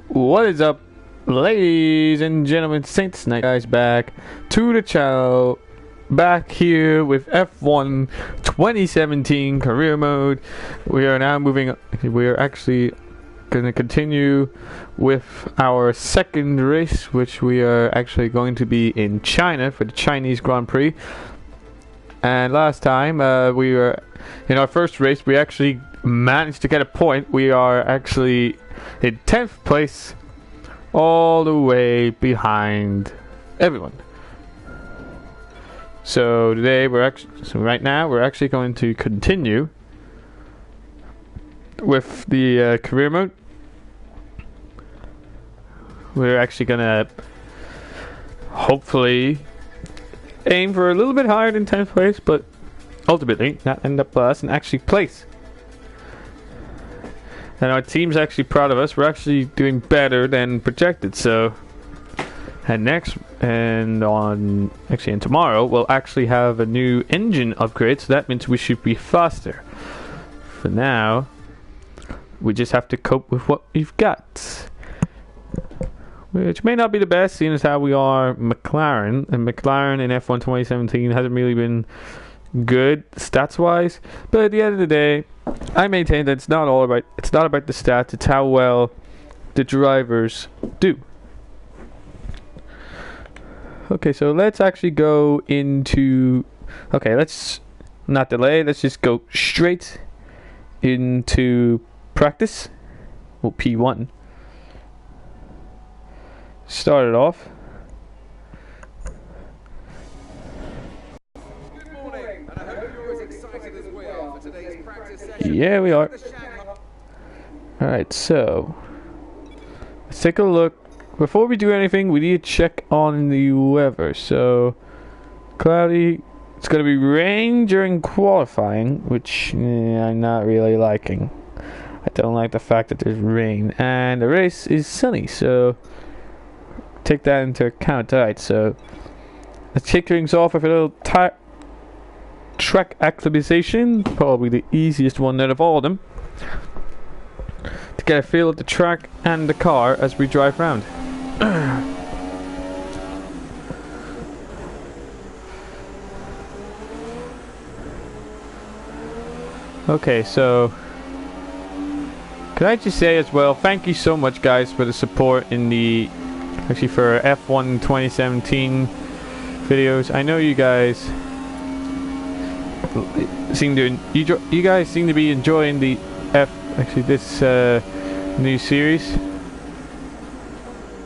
What is up, ladies and gentlemen? SaintsKnight guys back to the channel, back here with F1 2017 career mode. We are now moving. We are actually going to continue with our second race, which we are actually going to be in China for the Chinese Grand Prix. And last time we were in our first race, we actually managed to get a point. We are actually in 10th place, all the way behind everyone. So today right now we're actually going to continue with the career mode. We're actually gonna hopefully aim for a little bit higher than 10th place, but ultimately not end up last and actually place. And our team's actually proud of us. We're actually doing better than projected. So, and tomorrow we'll actually have a new engine upgrade. So that means we should be faster. For now, we just have to cope with what we've got, which may not be the best, seeing as how we are McLaren, and McLaren in F1 2017 hasn't really been good stats wise. But at the end of the day, I maintain that it's not about the stats, it's how well the drivers do. Okay, so let's actually go into, let's not delay, let's just go straight into practice. Well, P1. Start it off. Yeah, we are. Alright, so let's take a look. Before we do anything, we need to check on the weather. So, cloudy. It's going to be rain during qualifying, which I'm not really liking. I don't like the fact that there's rain. And the race is sunny, so take that into account. Alright, so let's kick things off with a little track acclimatization, probably the easiest one out of all of them, to get a feel of the track and the car as we drive around. Okay, so can I just say as well, thank you so much guys for the support in the for F1 2017 videos. I know you guys you guys seem to be enjoying the this new series.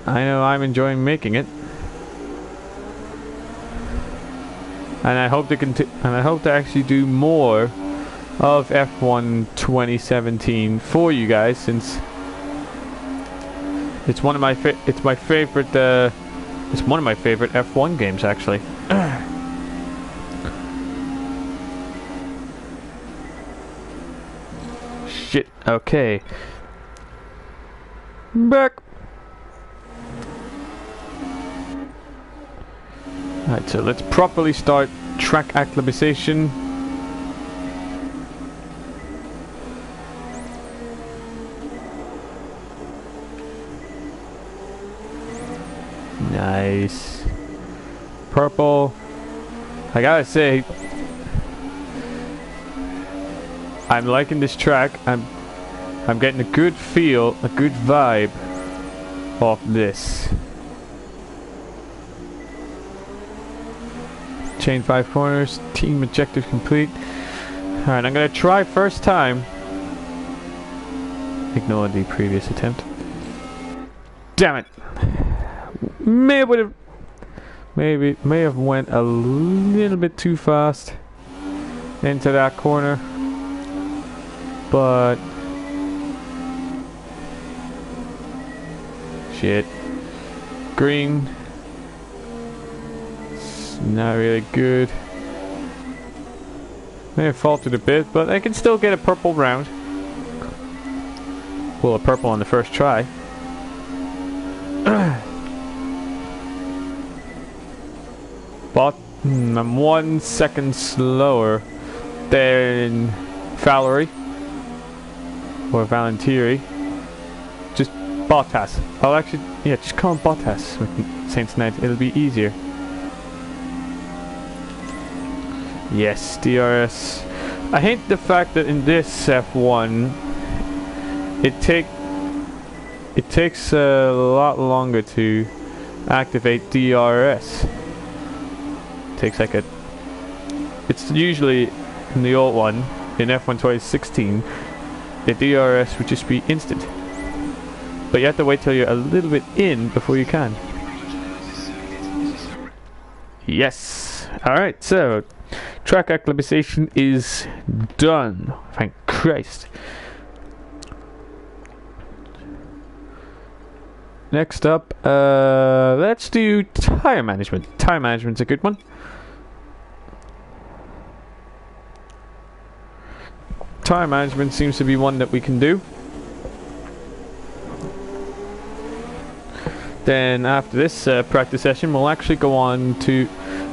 I know I'm enjoying making it, and I hope to actually do more of F1 2017 for you guys, since it's one of my favorite F1 games actually. Shit, okay. Back. Alright, so let's properly start track acclimatization. Nice. Purple. I gotta say, I'm liking this track. I'm getting a good feel, a good vibe off this. Chain 5 corners, team objective complete. Alright, I'm gonna try first time. Ignore the previous attempt. Damn it! May have went a little bit too fast into that corner, but shit. Green. It's not really good. May have faltered a bit, but I can still get a purple round. Well, a purple on the first try. But I'm 1 second slower than Valerie or Valentieri. Just Bottas. I'll actually, yeah, just call him Bottas with SaintsKnight. It'll be easier. Yes, DRS. I hate the fact that in this F1, it takes a lot longer to activate DRS. It takes like it's usually in the old one, in F1 2016, the DRS would just be instant. But you have to wait till you're a little bit in before you can. Yes! Alright, so track acclimatization is done. Thank Christ. Next up, let's do tire management. Tire management's a good one. Tire management seems to be one that we can do. Then after this practice session, we'll actually go on to,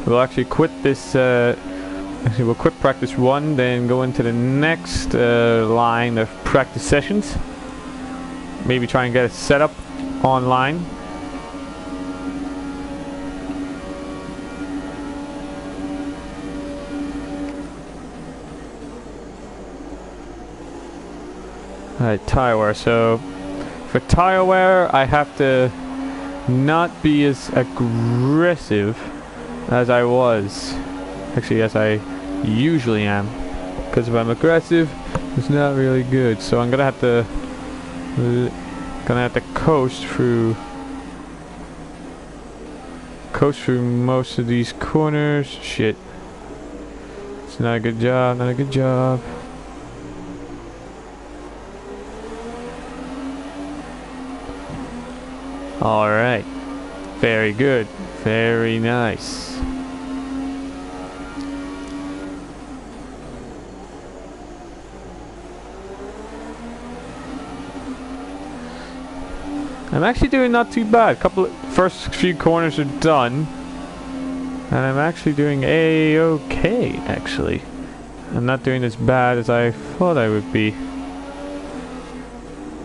we'll actually quit this, actually we'll quit practice 1, then go into the next line of practice sessions. Maybe try and get it set up online. Alright, tire wear. So for tire wear, I have to not be as aggressive as I was, actually as I usually am, because if I'm aggressive, it's not really good. So I'm gonna have to coast through most of these corners. Shit, it's not a good job, not a good job. Alright, very good, very nice. I'm actually doing not too bad. First few corners are done, and I'm actually doing a-okay. Actually, I'm not doing as bad as I thought I would be. I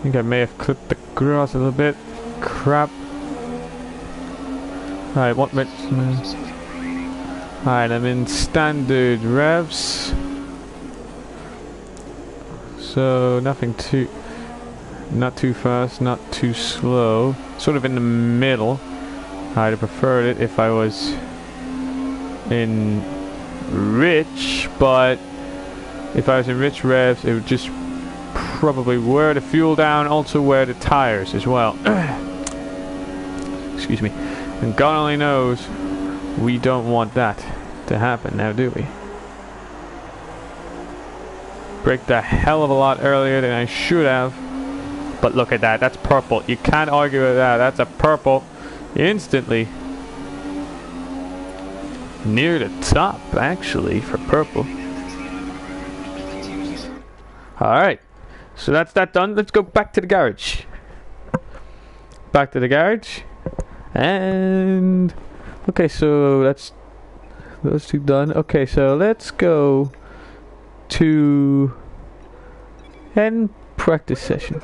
think I may have clipped the grass a little bit. Crap. Alright, what minute? Alright, I'm in standard revs. So nothing too, not too fast, not too slow. Sort of in the middle. I'd have preferred it if I was in rich, but if I was in rich revs, it would just probably wear the fuel down, also wear the tires as well. Excuse me. And God only knows we don't want that to happen now, do we? Braked the hell of a lot earlier than I should have. But look at that, that's purple. You can't argue with that. That's a purple instantly. Near the top, actually, for purple. Alright. So that's that done. Let's go back to the garage. Back to the garage. And okay, so that's those two done. Okay, so let's go to end practice session.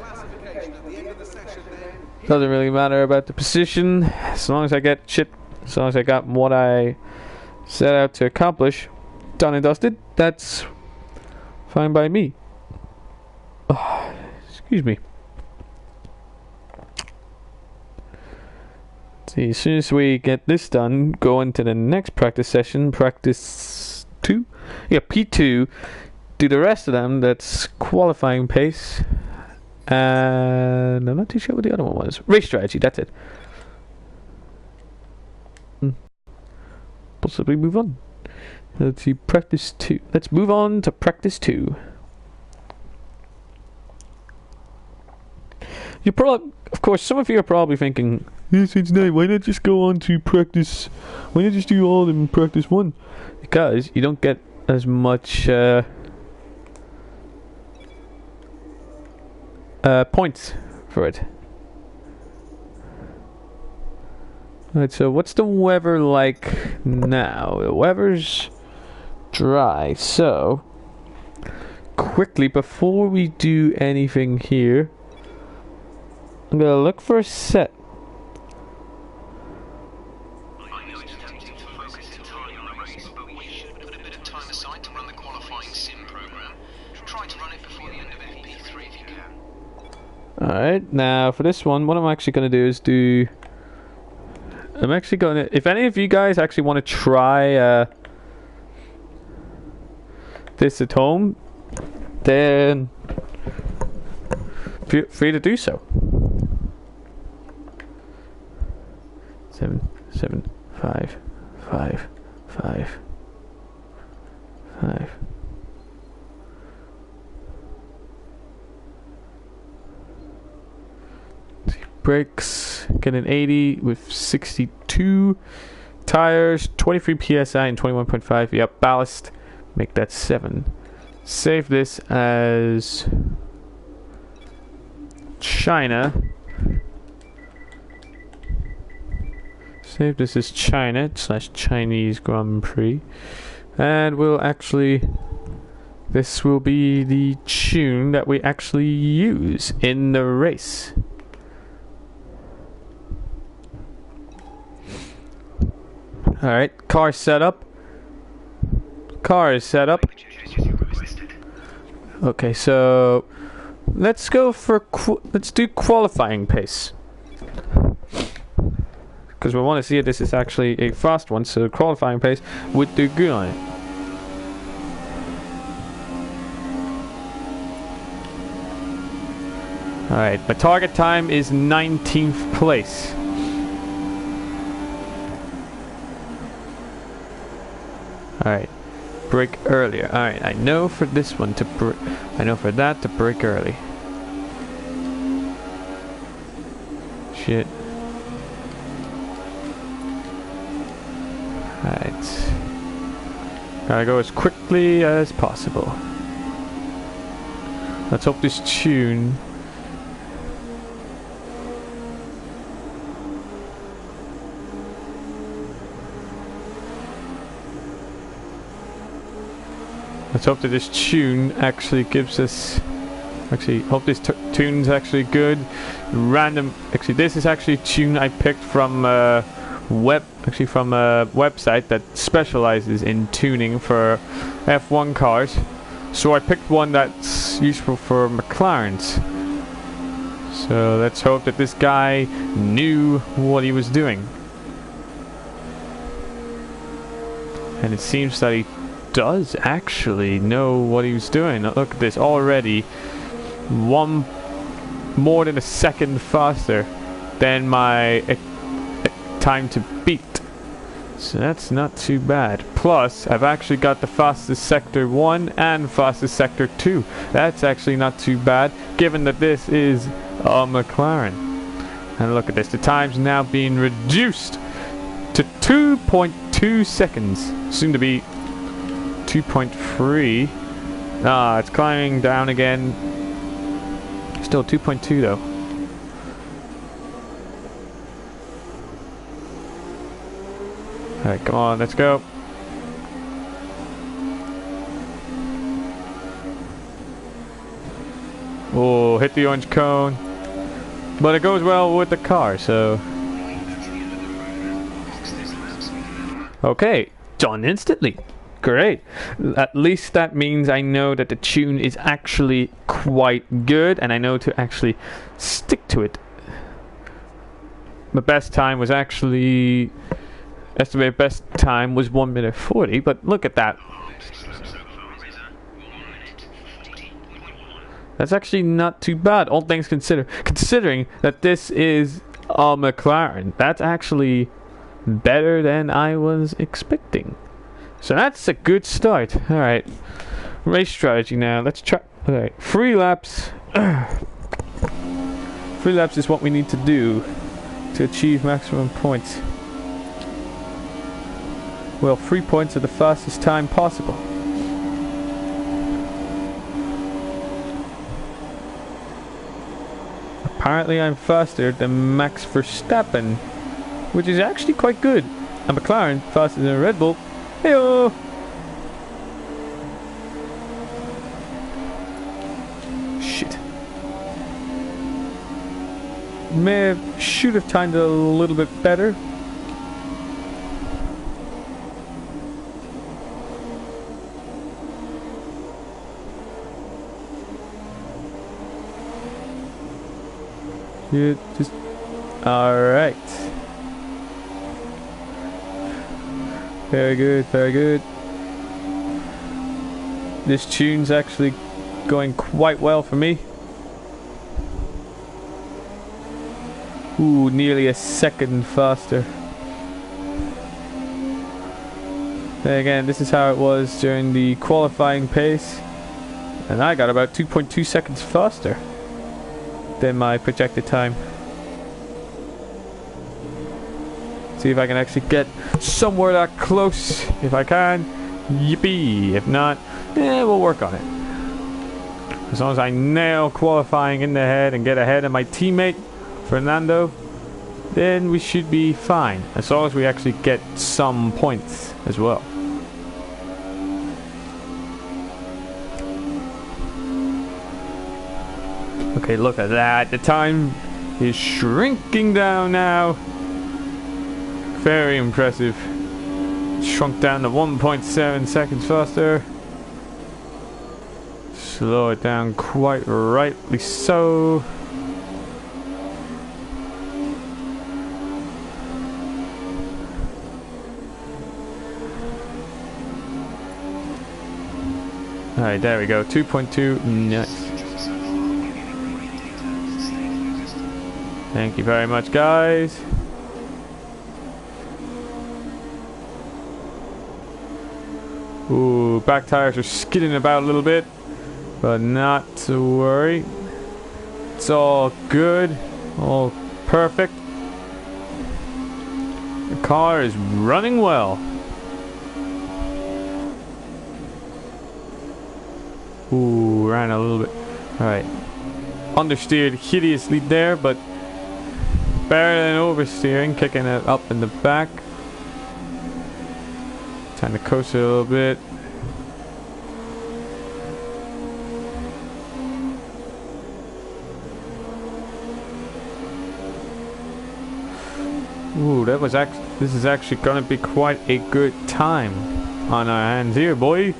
Doesn't really matter about the position as long as I get shit, as long as I got what I set out to accomplish done and dusted. That's fine by me. Oh, excuse me. See, as soon as we get this done, go into the next practice session, practice 2. Yeah, P2. Do the rest of them. That's qualifying pace. And I'm not too sure what the other one was. Race strategy, that's it. Possibly move on. Let's see, practice 2. Let's move on to practice 2. You probably, of course, some of you are probably thinking, yes, it's nice. Why not just go on to practice? Why not just do all of them in practice 1? Because you don't get as much points for it. Alright, so what's the weather like now? The weather's dry, so quickly before we do anything here, I'm gonna look for a set. I know it's tempting to focus entirely on the race, but we should put a bit of time aside to run the qualifying sim program. Try to run it before the end of FP3 if you can. Alright, now for this one, what I'm actually gonna do is do... I'm actually gonna... If any of you guys actually want to try this at home, then feel free to do so. 7, 7, 5, 5, 5, 5. Brakes, get an 80 with 62 tires, 23 psi and 21.5. Yep, ballast, make that 7. Save this as China. Save this as China / Chinese Grand Prix, and we'll actually, this will be the tune that we actually use in the race. Alright, car setup. Car is set up. Okay, so let's go for let's do qualifying pace, because we want to see if this is actually a fast one. So qualifying pace would do good on it. Alright, my target time is 19th place. Alright, brake earlier. Alright, I know for this one to I know for that to brake early. Shit. Alright. Gotta go as quickly as possible. Let's hope this tune... Let's hope that this tune actually gives us... Actually, hope this tune's actually good. Random... Actually, this is actually a tune I picked from from a website that specializes in tuning for F1 cars. So I picked one that's useful for McLarens. So let's hope that this guy knew what he was doing. And it seems that he does actually know what he was doing. Look at this, already more than a second faster than my time to beat. So that's not too bad. Plus, I've actually got the fastest sector 1 and fastest sector 2. That's actually not too bad, given that this is a McLaren. And look at this, the time's now being reduced to 2.2 seconds. Soon to be 2.3. Ah, it's climbing down again. Still 2.2 though. Alright, come on, let's go. Oh, hit the orange cone. But it goes well with the car, so... Okay, done instantly. Great. At least that means I know that the tune is actually quite good, and I know to actually stick to it. My best time was actually... Estimated best time was 1 minute 40, but look at that. That's actually not too bad, all things considered. Considering that this is a McLaren, that's actually better than I was expecting. So that's a good start. Alright, race strategy now. Let's try. Okay, 3 laps. 3 laps is what we need to do to achieve maximum points. Well, 3 points are the fastest time possible. Apparently I'm faster than Max Verstappen, which is actually quite good. A McLaren faster than a Red Bull. Heyo! Shit. should have timed it a little bit better. Yeah, just all right. Very good, very good. This tune's actually going quite well for me. Ooh, nearly a second faster. Then again, this is how it was during the qualifying pace, and I got about 2.2 seconds faster than my projected time. See if I can actually get somewhere that close. If I can, yippee. If not, we'll work on it. As long as I nail qualifying in the head and get ahead of my teammate Fernando, then we should be fine. As long as we actually get some points as well. Okay, look at that. The time is shrinking down now. Very impressive. Shrunk down to 1.7 seconds faster. Slow it down quite rightly so. Alright, there we go. 2.2. Nice. Thank you very much, guys. Ooh, back tires are skidding about a little bit, but not to worry. It's all good, all perfect. The car is running well. Ooh, ran a little bit. Alright. Understeered hideously there, but better than oversteering, kicking it up in the back. Time to coast it a little bit. Ooh, this is actually gonna be quite a good time on our hands here, boy.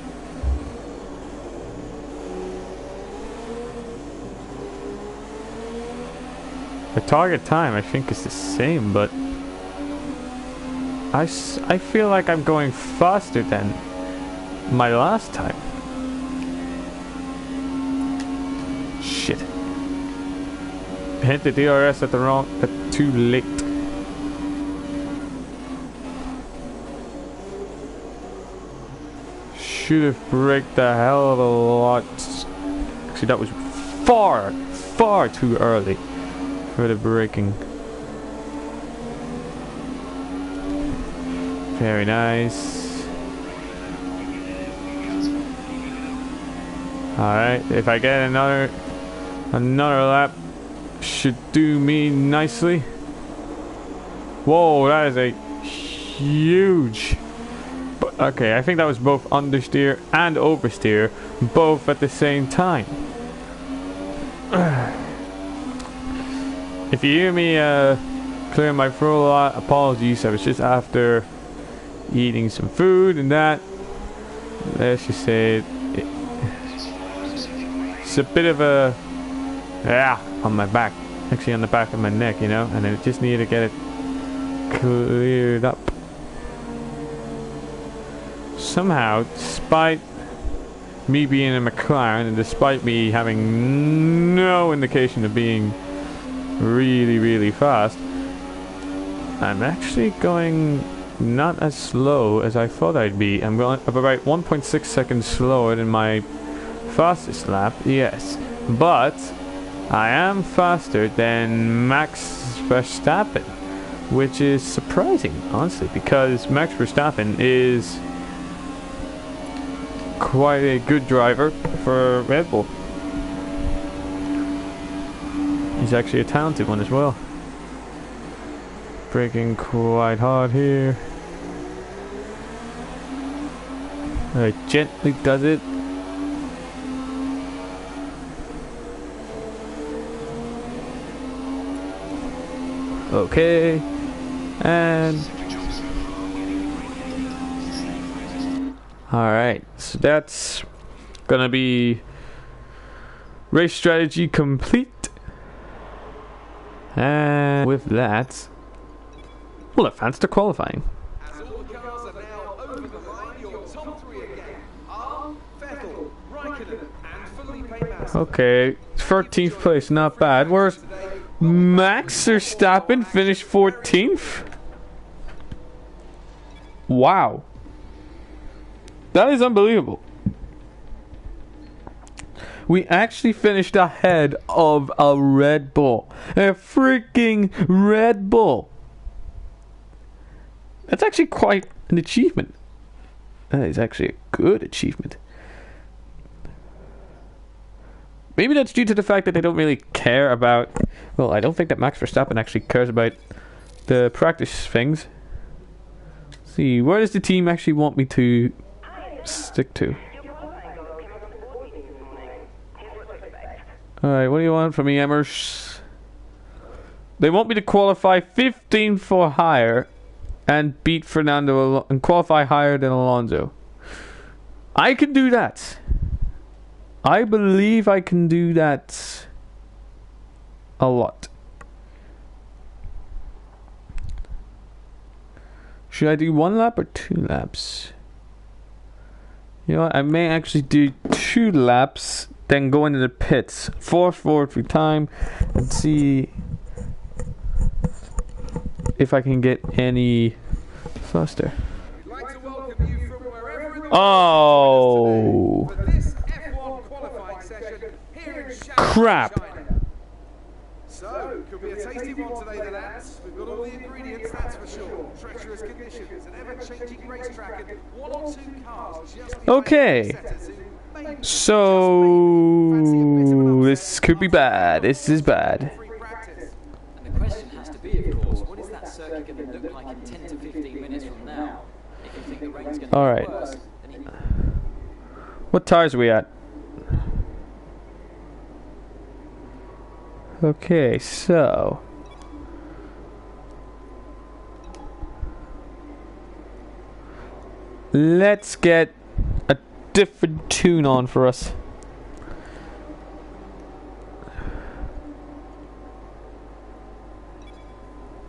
The target time I think is the same, but I feel like I'm going faster than my last time. Shit. Hit the DRS at too late. Should have braked a hell of a lot. Actually, that was far too early for the braking. Very nice. Alright, if I get another lap, should do me nicely. Whoa, that is a huge... Okay, I think that was both understeer and oversteer, both at the same time. If you hear me clearing my throat a lot, apologies. I was just after eating some food and that. Let's just say it's a bit of a on my back, actually on the back of my neck, you know, and I just need to get it cleared up. Somehow, despite me being a McLaren and despite me having no indication of being really fast, I'm actually going not as slow as I thought I'd be. I'm going about 1.6 seconds slower than my fastest lap, yes, but I am faster than Max Verstappen, which is surprising, honestly, because Max Verstappen is quite a good driver for Red Bull. He's actually a talented one as well. Braking quite hard here. Gently does it. Okay. And alright, so that's gonna be race strategy complete. And with that, we'll advance to qualifying. As all the cars are now over the line, your top three again are Vettel, Raikkonen, and Felipe Massa. Okay, 13th place, not bad. Where's Max Verstappen finished 14th? Wow. That is unbelievable. We actually finished ahead of a Red Bull. A freaking Red Bull. That's actually quite an achievement. That is actually a good achievement. Maybe that's due to the fact that they don't really care about... Well, I don't think that Max Verstappen actually cares about the practice things. Let's see, where does the team actually want me to stick to? Alright, what do you want from me, Emmers? They want me to qualify 15th or higher and beat Fernando and qualify higher than Alonso. I can do that. I believe I can do that a lot. Should I do 1 lap or 2 laps? You know what? I may actually do 2 laps, then go into the pits, force forward through time, and see if I can get any faster. We'd like to welcome you from wherever in the Oh! world for this F1 qualifying session here in Shanghai, Crap. China. So, could be a tasty one today, the lads. We've got all the ingredients, that's for sure. Treacherous conditions, an ever-changing racetrack, and 1 or 2 cars just Okay. So this could be bad. This is bad. And the question has to be, of course, what is that circuit going to look like in 10 to 15 minutes from now? If you think the rain's going to All be right. worse, then it... What tires are we at? Okay, so let's get a different tune on for us.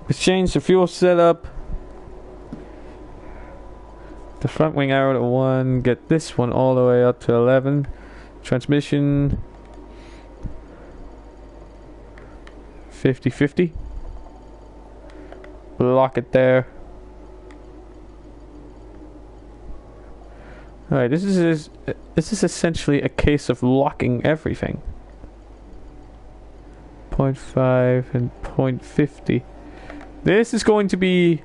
Let's change the fuel setup. The front wing arrow to 1. Get this one all the way up to 11. Transmission 50-50. Lock it there. Alright, this is essentially a case of locking everything. 0.5 and 0.50. This is going to be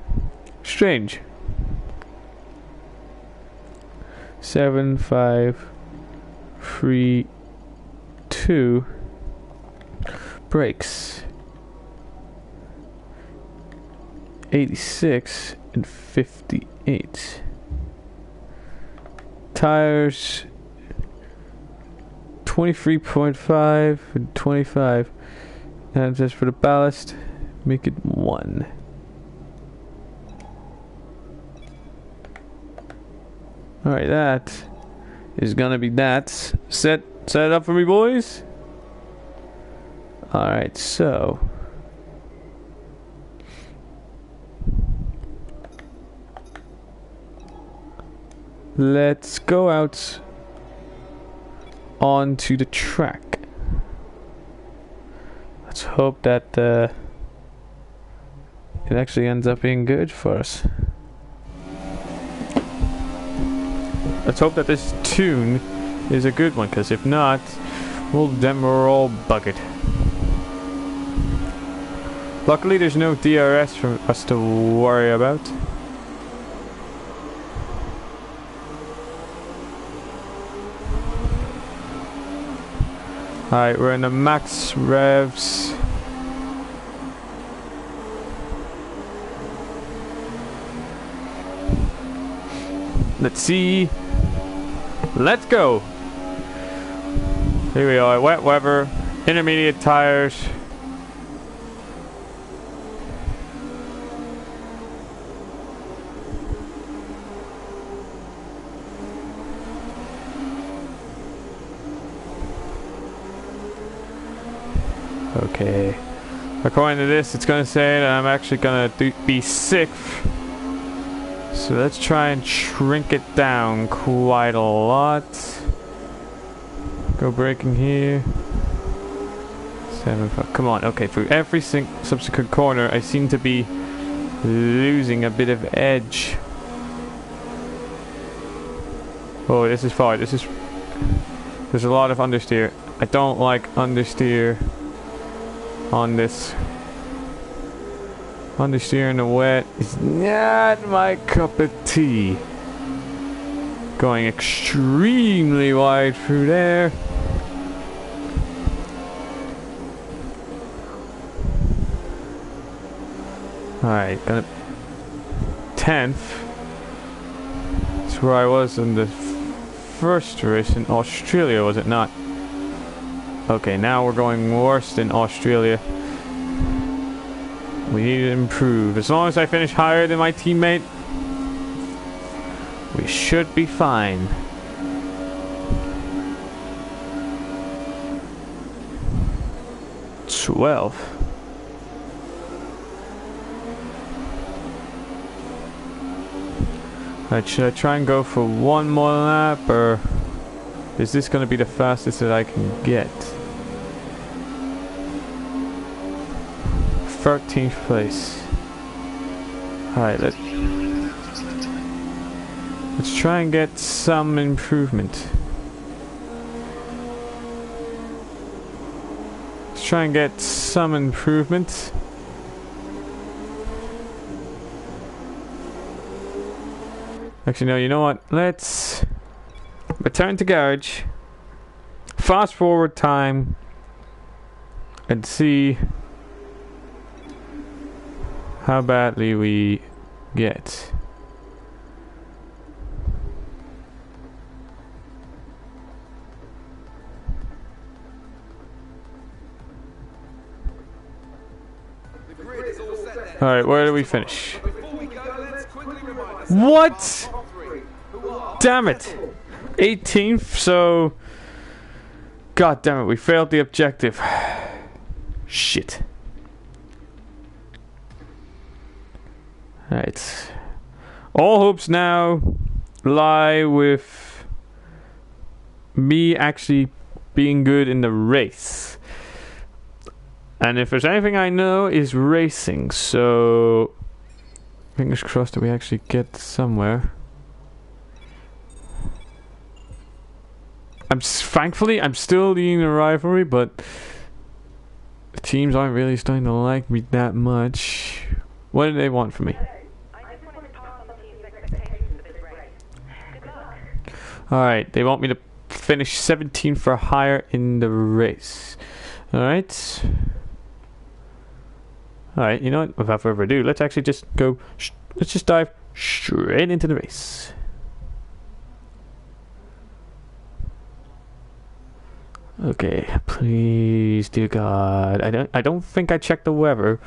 strange. 7, 5, 3, 2. Brakes. 86 and 58. Tires 23.5 and 25. And just for the ballast, make it 1. Alright, that is gonna be that. Set it up for me, boys. Alright, so let's go out onto the track. Let's hope that it actually ends up being good for us. Let's hope that this tune is a good one, because if not, well, then we're all buggered. Luckily there's no DRS for us to worry about. Alright, we're in the max revs. Let's see. Let's go. Here we are, wet weather, intermediate tires. Okay. According to this, it's gonna say that I'm actually gonna be 6th. So let's try and shrink it down quite a lot. Go braking here. 7, 5. Come on. Okay, for every subsequent corner, I seem to be losing a bit of edge. Oh, this is far. There's a lot of understeer. I don't like understeer on this. Understeer in the wet is not my cup of tea. Going extremely wide through there. Alright, gonna 10th. That's where I was in the first race in Australia, was it not? Okay, now we're going worse than Australia. We need to improve. As long as I finish higher than my teammate, we should be fine. Alright, should I try and go for one more lap, or is this going to be the fastest that I can get? 13th place. Alright, let's try and get some improvement. Let's try and get some improvement. Actually, no, you know what? Let's return to garage, fast forward time, and see how badly we get. Alright, where do we finish? What? Damn it! 18th, so... God damn it, we failed the objective. Shit. Alright. All hopes now lie with me actually being good in the race. And if there's anything I know is racing, so... Fingers crossed that we actually get somewhere. Thankfully, I'm still leading the rivalry, but the teams aren't really starting to like me that much. What do they want from me? Alright, they want me to finish 17th or higher in the race. Alright. Alright, you know what? Without further ado, let's actually just go... let's just dive straight into the race. Okay, please, dear God. I don't think I checked the weather.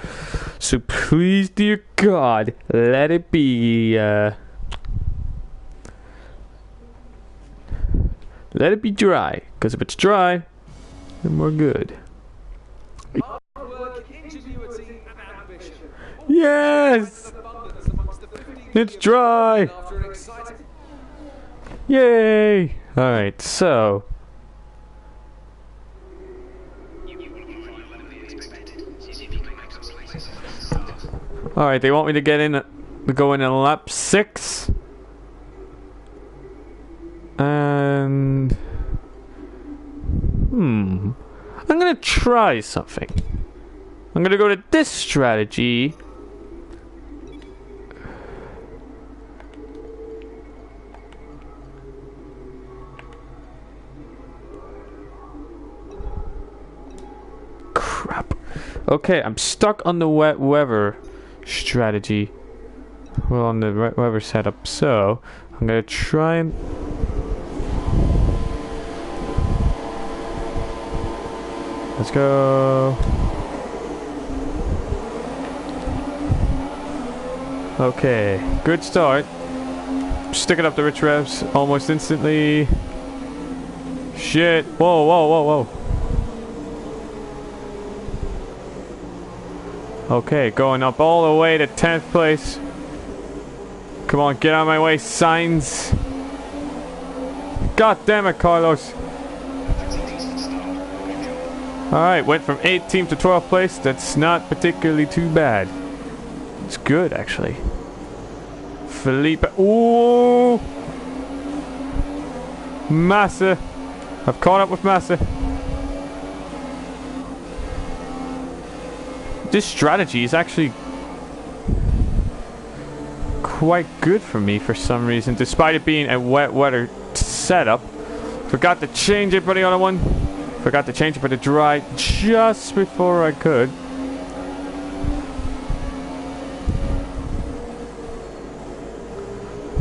So please, dear God, let it be let it be dry. Because if it's dry, then we're good. Yes! It's dry! Yay! Alright, so... Alright, they want me to get in, to go in lap 6. And... I'm gonna try something. I'm gonna go to this strategy. Crap. Okay, I'm stuck on the wet weather strategy. Well, on the wet weather setup. So, I'm gonna try and... Let's go. Okay, good start. Sticking up the rich revs almost instantly. Shit. Whoa, whoa, whoa, whoa. Okay, going up all the way to 10th place. Come on, get out of my way, Sainz. God damn it, Carlos. Alright, went from 18th to 12th place. That's not particularly too bad. It's good, actually. Felipe. Ooh! Massa. I've caught up with Massa. This strategy is actually quite good for me for some reason, despite it being a wet weather setup. Forgot to change it for the other one. Forgot to change it for the dry just before I could.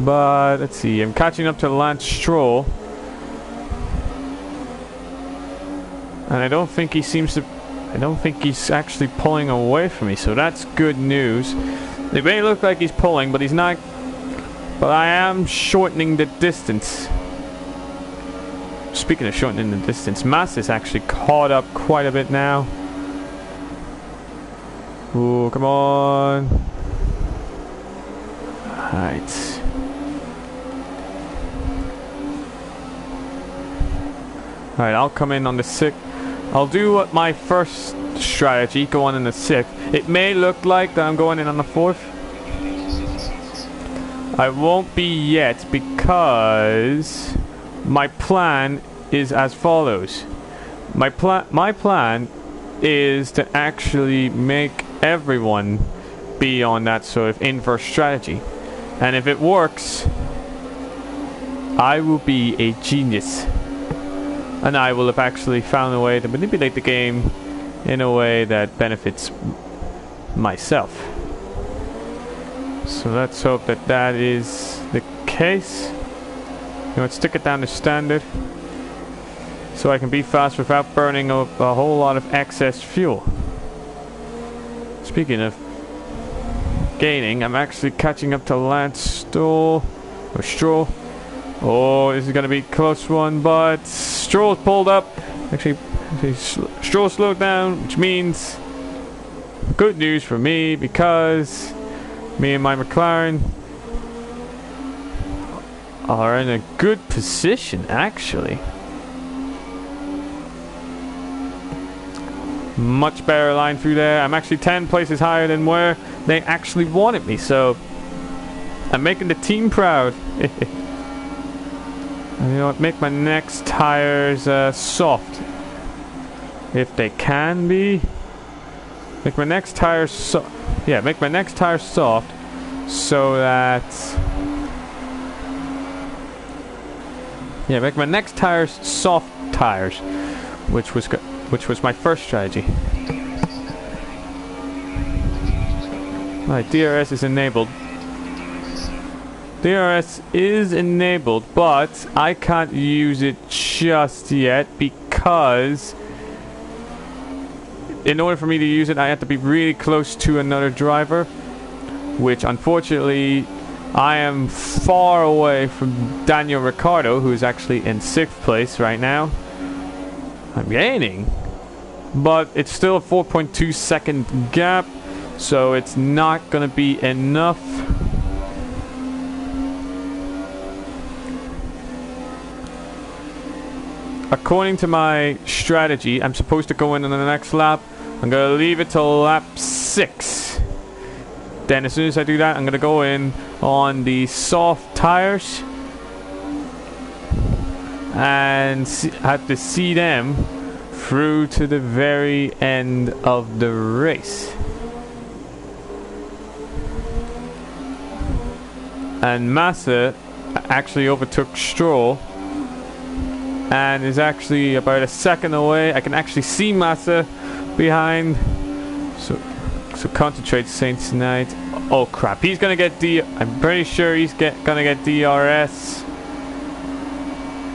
But let's see, I'm catching up to Lance Stroll. And I don't think he's actually pulling away from me, so that's good news. It may look like he's pulling, but he's not. But I am shortening the distance. Speaking of shortening the distance, Massa is actually caught up quite a bit now. Ooh, come on. Alright. Alright, I'll come in on the 6th. I'll do my first strategy, go on in the 6th. It may look like that I'm going in on the 4th. I won't be yet because my plan is as follows. My plan is to actually make everyone be on that sort of inverse strategy. And if it works, I will be a genius. And I will have actually found a way to manipulate the game in a way that benefits myself. So let's hope that that is the case. You know, let's stick it down to standard so I can be fast without burning up a whole lot of excess fuel. Speaking of gaining, I'm actually catching up to Lance Stroll. Oh, this is going to be a close one, but Stroll's pulled up. Actually, Stroll slowed down, which means good news for me because me and my McLaren are in a good position, actually. Much better line through there. I'm actually 10 places higher than where they actually wanted me, so I'm making the team proud. And you know what, make my next tires soft if they can be. Make my next tires make my next tires soft so that make my next tires soft tires, which was my first strategy. Right, DRS is enabled. DRS is enabled, but I can't use it just yet because in order for me to use it, I have to be really close to another driver, which unfortunately I am far away from Daniel Ricciardo, who is actually in 6th place right now. I'm gaining, but it's still a 4.2 second gap, so it's not going to be enough. According to my strategy, I'm supposed to go in on the next lap. I'm going to leave it till lap 6. Then as soon as I do that, I'm going to go in on the soft tires and have to see them through to the very end of the race. And Massa actually overtook Stroll and is actually about a second away. I can actually see Massa behind. So concentrate, SaintsKnight. Oh crap, he's gonna get I'm pretty sure he's gonna get DRS.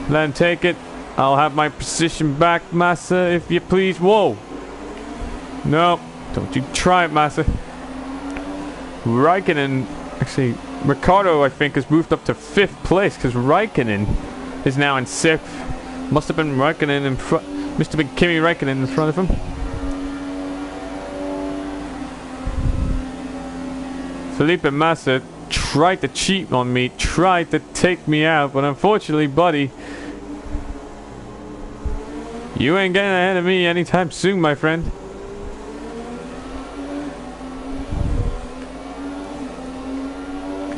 Let him take it. I'll have my position back, Massa, if you please. Whoa! No, don't you try it, Massa. Raikkonen, actually, Ricciardo, I think, has moved up to 5th place because Raikkonen is now in 6th. Must have been Raikkonen in front. Must have been Kimi Raikkonen in front of him. Felipe Massa tried to cheat on me, tried to take me out, but unfortunately, buddy, you ain't getting ahead of me anytime soon, my friend.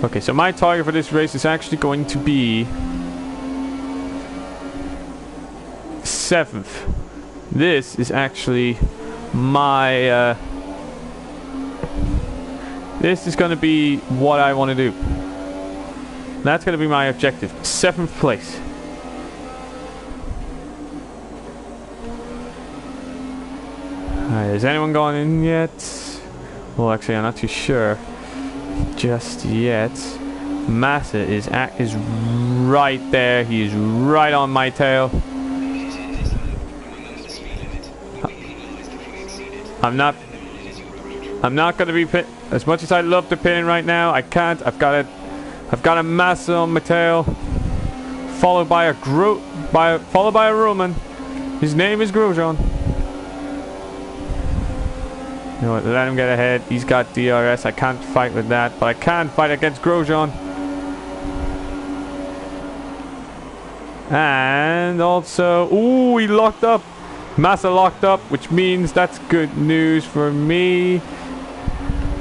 Okay, so my target for this race is actually going to be 7th. This is actually my this is going to be what I want to do. That's going to be my objective. 7th place. Alright, is anyone gone in yet? Well, actually, I'm not too sure just yet. Massa is right there. He is right on my tail. I'm not gonna be pit. As much as I love to pin right now, I can't. I've got a Massa on my tail, followed by a Roman. His name is Grosjean. You know what? Let him get ahead. He's got DRS. I can't fight with that, but I can fight against Grosjean. And also, ooh, he locked up. Massa locked up, which means that's good news for me.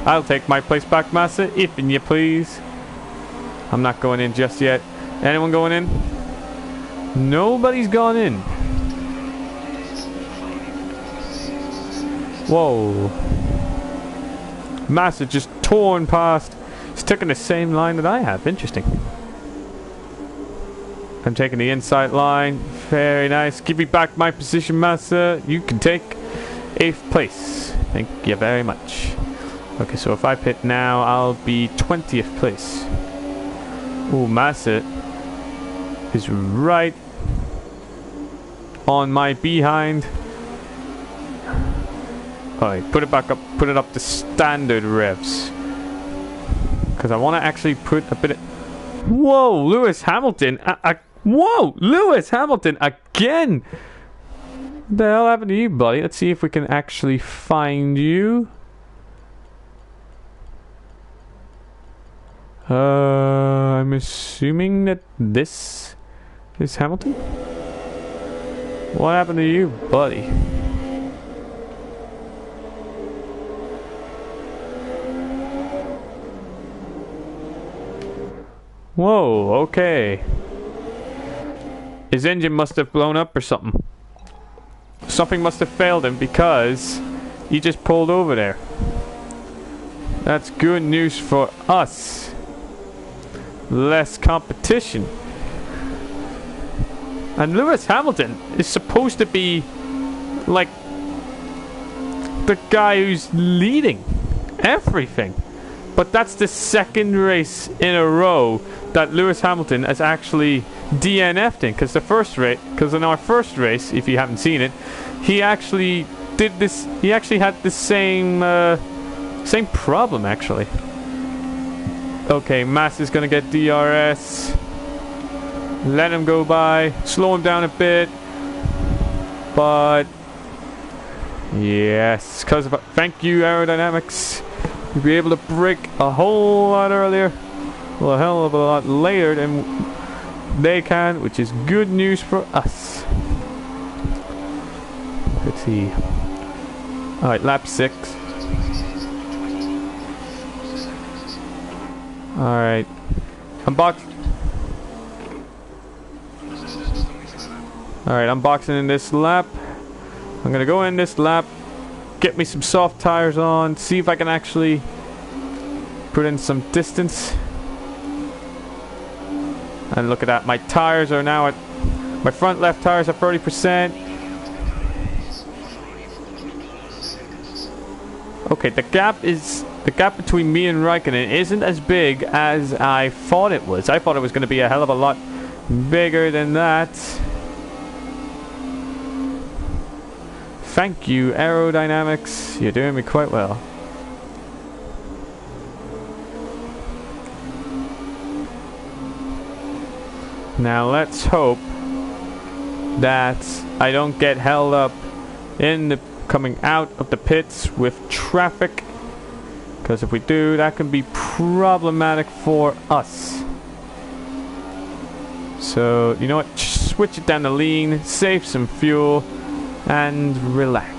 I'll take my place back, Massa, if you please. I'm not going in just yet. Anyone going in? Nobody's gone in. Whoa. Massa just torn past. He's taking the same line that I have. Interesting. I'm taking the inside line. Very nice. Give me back my position, Massa. You can take 8th place. Thank you very much. Okay, so if I pit now, I'll be 20th place. Ooh, Massa is right on my behind. Alright, put it back up. Put it up to standard revs. Because I want to actually put a bit of... Whoa, Lewis Hamilton. Whoa, Lewis Hamilton again. What the hell happened to you, buddy? Let's see if we can actually find you. I'm assuming that this is Hamilton. What happened to you, buddy? Whoa, okay. His engine must have blown up or something. Something must have failed him because he just pulled over there. That's good news for us. Less competition. And Lewis Hamilton is supposed to be like the guy who's leading everything. But that's the 2nd race in a row that Lewis Hamilton has actually DNF'd in. Because in our first race, if you haven't seen it, he actually did this. He actually had the same problem actually. Okay, Massa's gonna get DRS. Let him go by. Slow him down a bit. But yes, because of thank you aerodynamics. You'll be able to brake a whole lot earlier. Well, a hell of a lot later than they can, which is good news for us. Let's see. Alright, lap 6. Alright. Alright, I'm boxing in this lap. I'm gonna go in this lap, get me some soft tires on, see if I can actually put in some distance. And look at that, my tires are now at, my front left tires are 30%. Okay, the gap between me and Raikkonen isn't as big as I thought it was. I thought it was going to be a hell of a lot bigger than that. Thank you, aerodynamics. You're doing me quite well. Now let's hope that I don't get held up in the coming out of the pits with traffic Because if we do, that can be problematic for us. So, you know what? Switch it down to lean, save some fuel, and relax.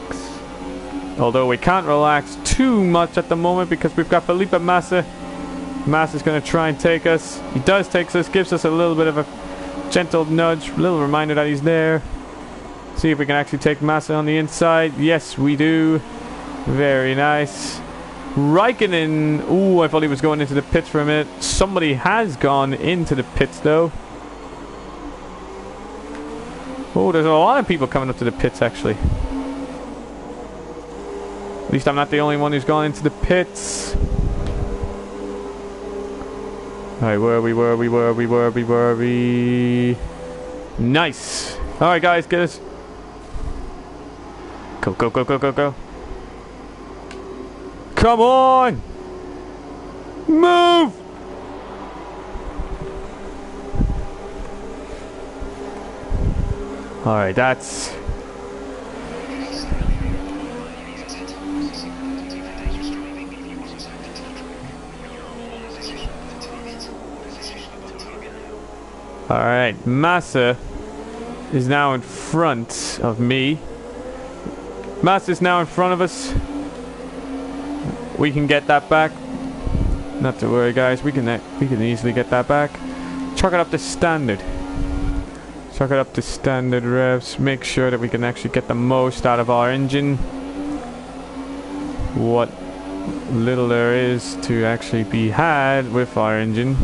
Although we can't relax too much at the moment because we've got Felipe Massa. Massa's going to try and take us. He does take us, gives us a little bit of a gentle nudge, a little reminder that he's there. See if we can actually take Massa on the inside. Yes, we do. Very nice. Raikkonen. Ooh, I thought he was going into the pits for a minute. Somebody has gone into the pits though. Oh, there's a lot of people coming up to the pits actually. At least I'm not the only one who's gone into the pits. Alright, where are we? Nice. Alright guys, get us. Go. Come on! Move! Alright, that's... Alright, Massa is now in front of me. Massa is now in front of us. We can get that back. Not to worry guys, we can easily get that back. Chuck it up to standard. Chuck it up to standard revs. Make sure that we can actually get the most out of our engine. What little there is to actually be had with our engine.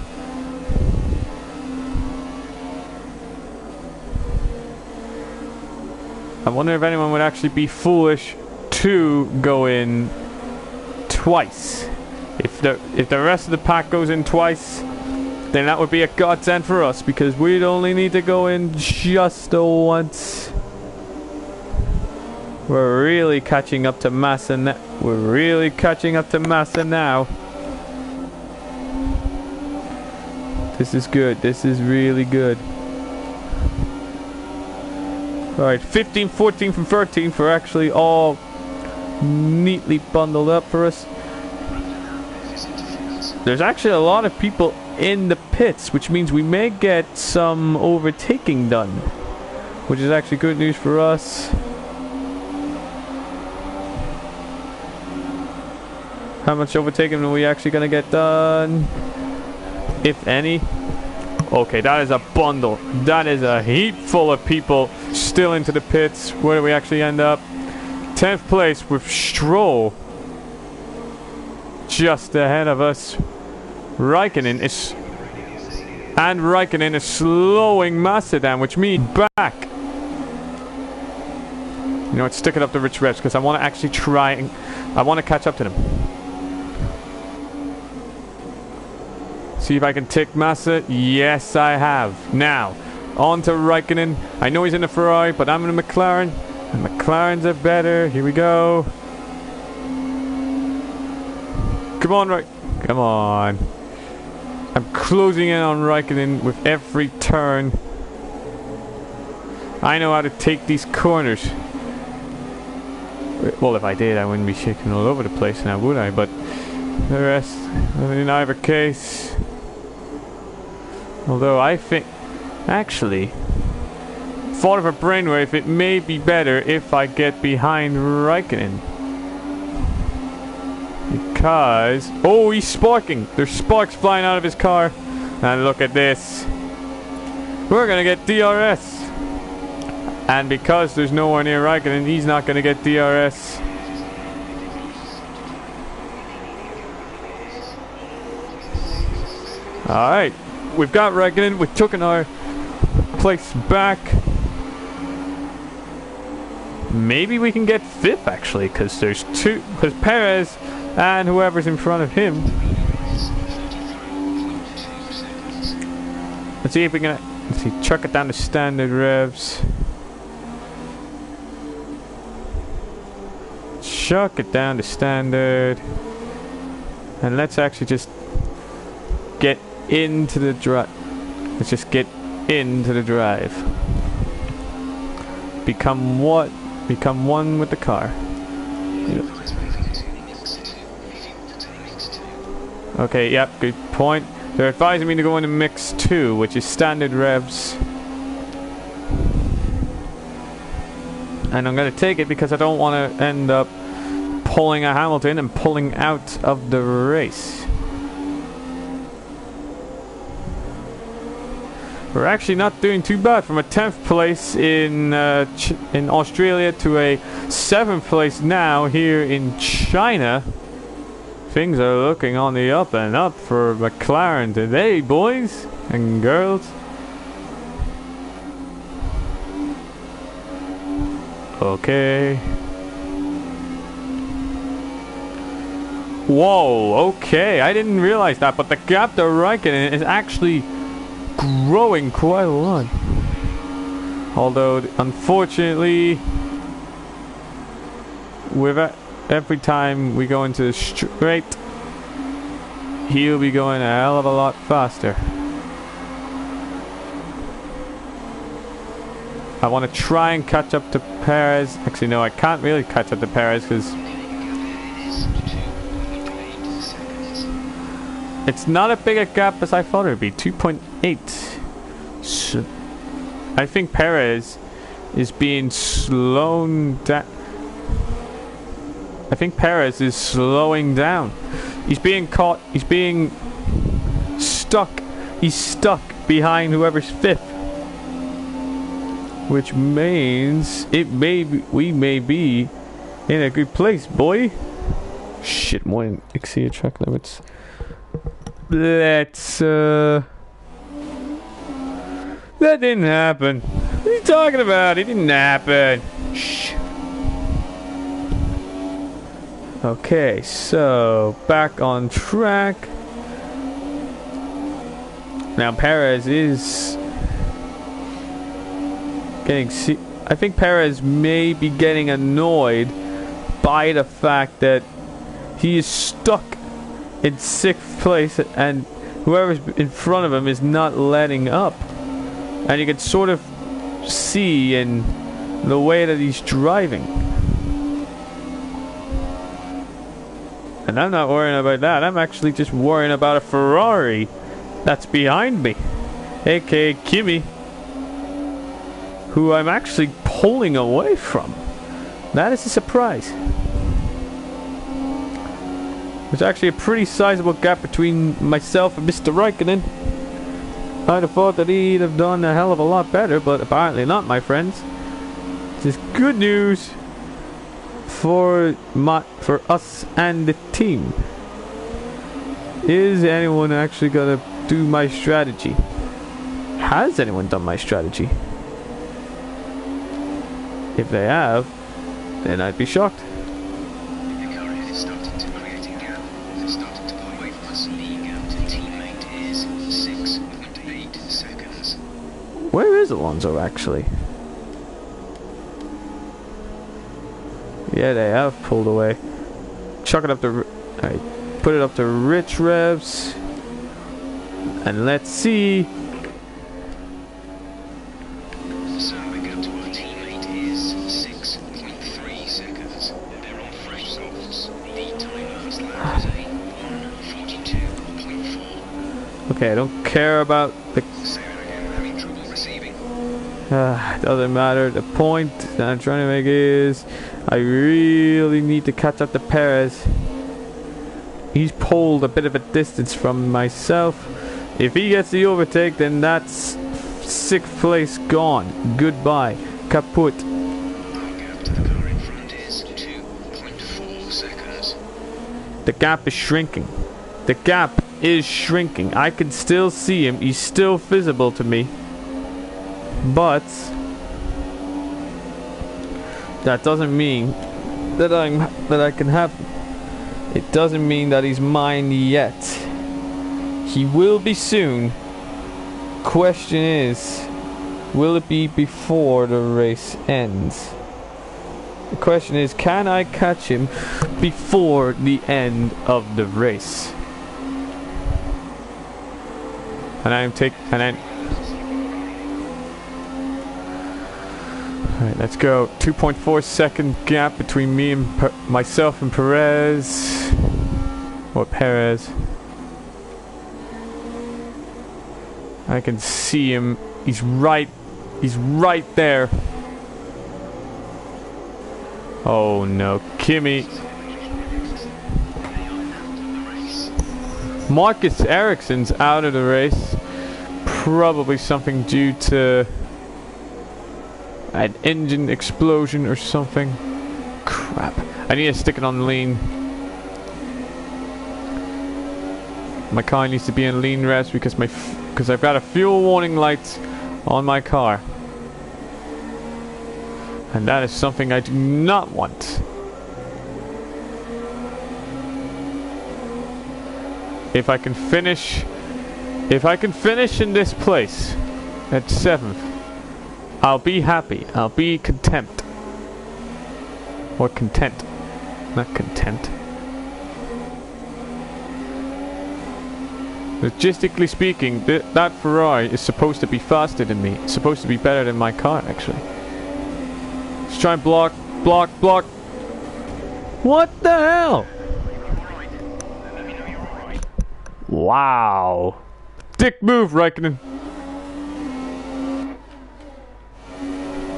I wonder if anyone would actually be foolish to go in twice. If the rest of the pack goes in twice, then that would be a godsend for us because we'd only need to go in just once. We're really catching up to Massa now. This is good. This is really good. Alright, 15, 14 from 13 for actually all neatly bundled up for us. There's actually a lot of people in the pits, which means we may get some overtaking done, which is actually good news for us. How much overtaking are we actually going to get done? If any. Okay, that is a bundle. That is a heap full of people still into the pits. Where do we actually end up? 10th place with Stroll just ahead of us. Raikkonen is slowing Massa down, which means back. You know what? Stick it up to Rich Revs because I want to actually try and I want to catch up to them. See if I can tick Massa. Yes, I have. Now, on to Raikkonen. I know he's in a Ferrari, but I'm in a McLaren. And McLarens are better. Here we go. Come on, come on. I'm closing in on Raikkonen with every turn. I know how to take these corners. Well, if I did, I wouldn't be shaking all over the place now, would I? But the rest, in either case... Although I think, actually, thought of a brainwave, it may be better if I get behind Raikkonen. Because, oh, he's sparking. There's sparks flying out of his car. And look at this. We're going to get DRS. And because there's nowhere near Raikkonen, he's not going to get DRS. Alright. We've got Raikkonen. We've taken our place back. Maybe we can get 5th actually, because there's two. Because Perez and whoever's in front of him. Let's see if we can. Let's see. Chuck it down to standard revs. Chuck it down to standard. And let's actually just get into the drive. Let's just get into the drive. Become what? Become one with the car. Okay, yep, good point. They're advising me to go into mix 2, which is standard revs. And I'm going to take it because I don't want to end up pulling a Hamilton and pulling out of the race. We're actually not doing too bad, from a 10th place in Australia to a 7th place now here in China. Things are looking on the up and up for McLaren today, boys and girls. Okay. Whoa, okay, I didn't realize that, but the gap to Raikkonen is actually growing quite a lot. Although, unfortunately, with every time we go into the straight, he'll be going a hell of a lot faster. I want to try and catch up to Perez. Actually, no, I can't really catch up to Perez because it's not a bigger gap as I thought it would be. 2.8. So I think Perez is being slowed down. I think Perez is slowing down. He's being caught. He's being stuck. He's stuck behind whoever's 5th. Which means we may be in a good place, boy. Shit, more than exceed track limits. Let's that didn't happen. What are you talking about? It didn't happen. Shh. Okay, so back on track. Now Perez is getting. I think Perez may be getting annoyed by the fact that he is stuck in 6th place and whoever's in front of him is not letting up. And you can sort of see in the way that he's driving. And I'm not worrying about that. I'm actually just worrying about a Ferrari that's behind me, aka Kimi, who I'm actually pulling away from. That is a surprise. There's actually a pretty sizable gap between myself and Mr. Raikkonen. I'd have thought that he'd have done a hell of a lot better, but apparently not, my friends. This is good news for us and the team. Is anyone actually gonna do my strategy? Has anyone done my strategy? If they have, then I'd be shocked. The car is starting to create a gap. It's starting to pull away from us. The gap to teammate is 6.8 seconds. Where is Alonso actually? Yeah, they have pulled away. Chuck it up to. Alright, put it up to rich revs. And let's see. So the gap to our teammate is 6.3 seconds. They're on fresh softs. The time last lap is a 1:42.4. Okay, I don't care about the. Say that again, having trouble receiving. Doesn't matter. The point that I'm trying to make is I really need to catch up to Perez. He's pulled a bit of a distance from myself. If he gets the overtake, then that's 6th place gone. Goodbye. Kaput. Our gap to the car in front is 2.4 seconds. The gap is shrinking. The gap is shrinking. I can still see him. He's still visible to me. But that doesn't mean that I can have him. It doesn't mean that he's mine yet. He will be soon. Question is, will it be before the race ends? The question is, can I catch him before the end of the race? And alright, let's go. 2.4 second gap between me and myself and Perez. Or Perez. I can see him. He's right there. Oh no, Kimi. Marcus Ericsson's out of the race. Probably something due to an engine explosion or something. Crap. I need to stick it on lean. My car needs to be in lean rest because I've got a fuel warning light on my car. And that is something I do not want. If I can finish in this place at 7th, I'll be happy. I'll be content. Or content. Not content. Logistically speaking, that Ferrari is supposed to be faster than me. It's supposed to be better than my car, actually. Let's try and block. What the hell? Wow. Dick move, Raikkonen.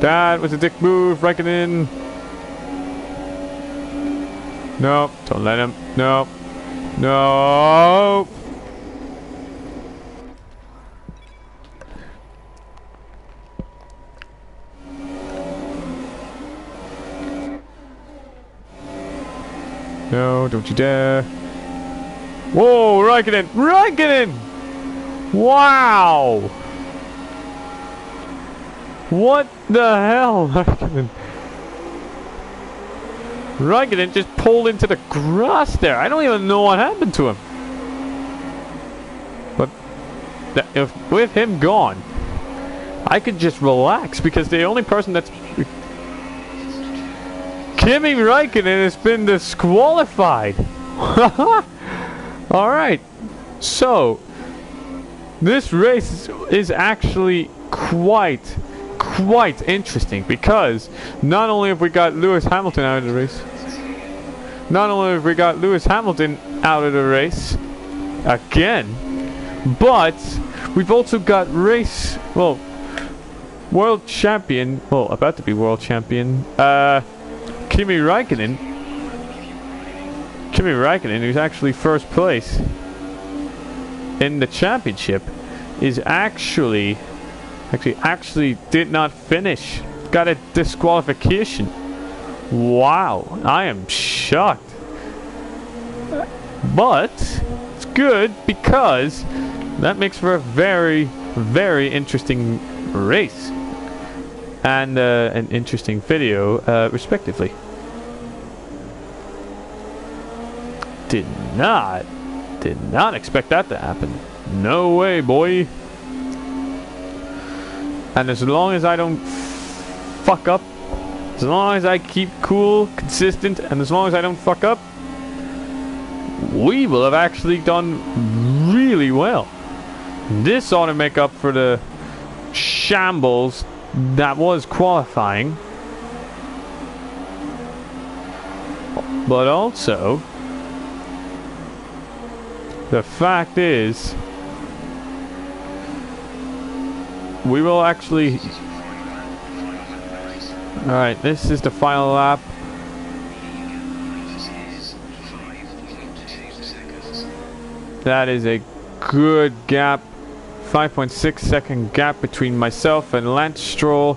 That was a dick move, Raikkonen. No, don't let him. No. No. No, don't you dare. Whoa, Raikkonen! Raikkonen! Wow! What the hell, Raikkonen? Raikkonen just pulled into the grass there. I don't even know what happened to him. But with him gone, I could just relax because the only person that's... Kimi Raikkonen has been disqualified. Alright, so this race is actually quite interesting because not only have we got Lewis Hamilton out of the race, again, but we've also got world champion, about to be world champion, Kimi Raikkonen, who's actually first place in the championship, is actually did not finish. Got a disqualification. Wow, I am shocked. But it's good because that makes for a very interesting race and an interesting video, respectively. Did not expect that to happen. No way, boy. And as long as I don't fuck up, as long as I keep cool, consistent, and as long as I don't fuck up, we will have actually done really well. This ought to make up for the shambles that was qualifying. But also, the fact is, we will actually... Alright, this is the final lap. That is a good gap. 5.6 second gap between myself and Lance Stroll.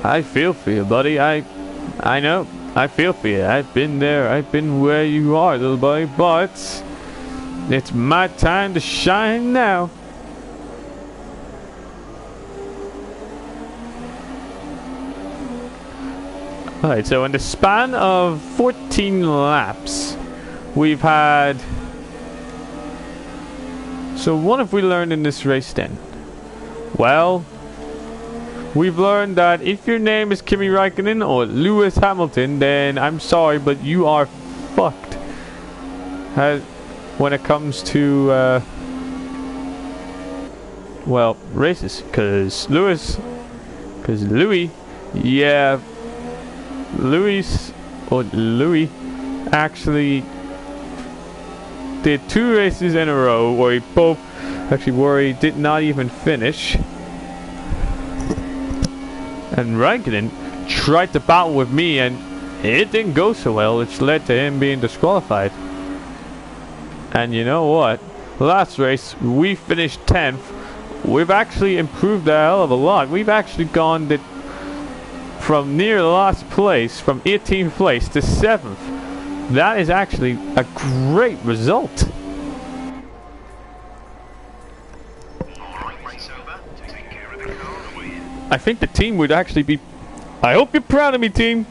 I feel for you, buddy. I know. I feel for you. I've been there. I've been where you are, little buddy. But it's my time to shine now. Alright, so in the span of 14 laps, we've had... So what have we learned in this race then? Well, we've learned that if your name is Kimi Raikkonen or Lewis Hamilton, then I'm sorry, but you are fucked. When it comes to, well, races. Because Louis, yeah, Louis actually did 2 races in a row where he both Actually, Worry did not even finish. And Raikkonen tried to battle with me, and it didn't go so well, which led to him being disqualified. And you know what? Last race, we finished 10th. We've actually improved a hell of a lot. We've actually gone from near last place, from 18th place to 7th. That is actually a great result. I think the team would actually be... I hope you're proud of me, team.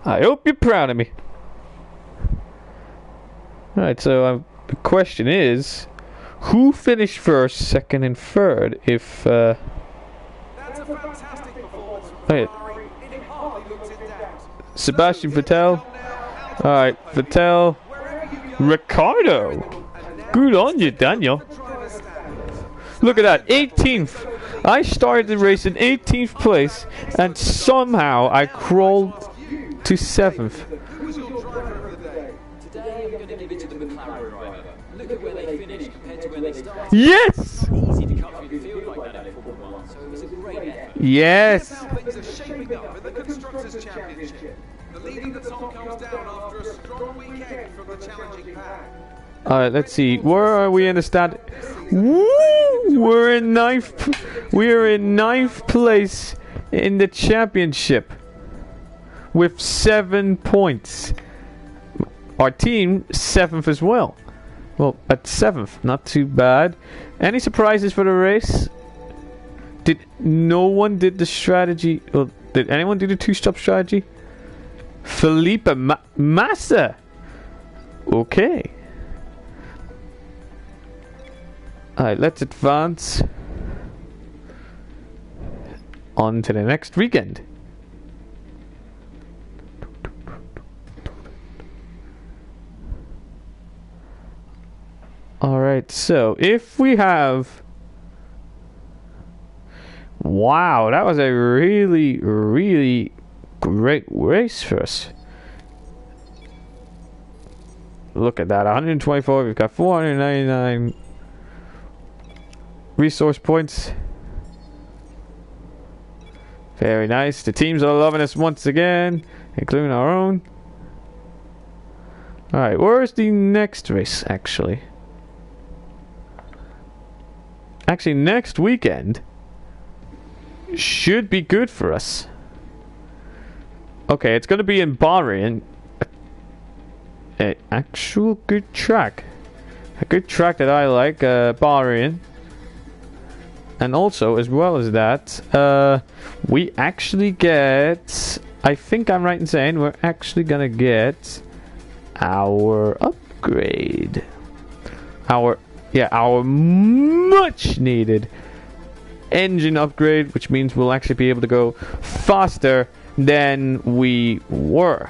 I hope you're proud of me. Alright, so the question is, who finished first, second, and third? If That's a fantastic performance from Ferrari. It hardly looks in doubt. Sebastian Vettel. Alright, Vettel. Ricardo. Good on you, Daniel. Look at that, 18th. I started the race in 18th place, and somehow I crawled to 7th. Who was your driver of the day? Today I'm going to give it to the McLaren driver. Look at where they finished compared to where they started. Yes! Easy to cut through the field like that in Formula 1, so it was a great effort. Yes! How things are shaping up in the Constructors' Championship. The lead at the top comes down after a strong weekend from the challenging pack. Alright, let's see. Where are we in the stat? Woo! We're in 9th. We're in 9th place in the championship with 7 points. Our team 7th as well. Well, at 7th, not too bad. Any surprises for the race? Did no one did the strategy? Well, did anyone do the two-stop strategy? Felipe Massa. Okay. Alright, let's advance on to the next weekend. Alright, so if we have... Wow, that was a really, really great race for us. Look at that, 124, we've got 499 resource points. Very nice. The teams are loving us once again, including our own. Alright, where's the next race actually? Actually, next weekend should be good for us. Okay, it's going to be in Bahrain. An actual good track. A good track that I like, Bahrain. And also, as well as that, we actually get... I think I'm right in saying we're actually going to get our upgrade. Our much needed engine upgrade, which means we'll actually be able to go faster than we were,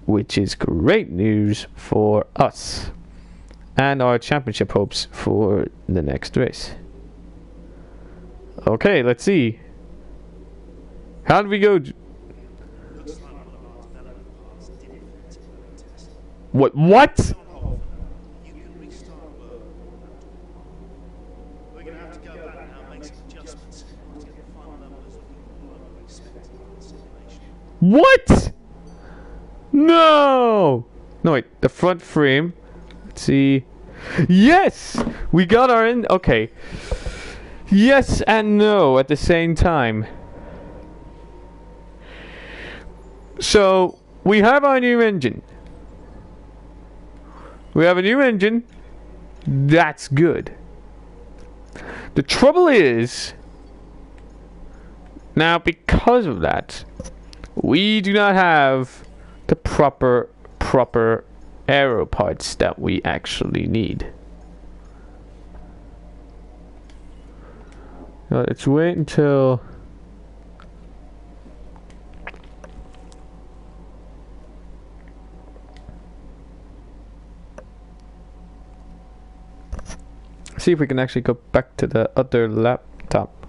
which is great news for us and our championship hopes for the next race. Okay, let's see. How did we go? What? What? No! No, wait. The front frame. Let's see. Yes! We got our in. Okay. Yes and no at the same time. So, we have our new engine. We have a new engine. That's good. The trouble is, now because of that, we do not have the proper aero parts that we actually need. Let's wait until... see if we can actually go back to the other laptop.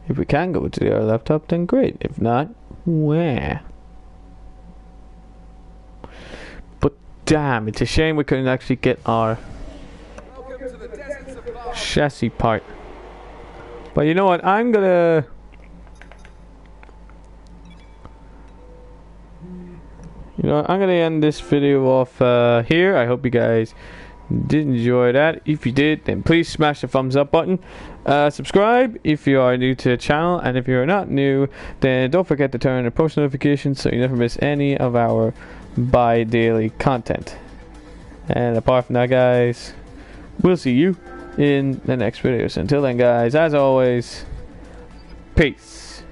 If we can go to the other laptop, then great. If not, where? But damn, it's a shame we couldn't actually get our Welcome to the deserts of Bath. chassis part. But you know what? I'm gonna end this video off here. I hope you guys did enjoy that. If you did, then please smash the thumbs up button. Subscribe if you are new to the channel, and if you're not new, then don't forget to turn on the post notifications so you never miss any of our bi-daily content. And apart from that, guys, we'll see you in the next videos. Until then, guys, as always, peace.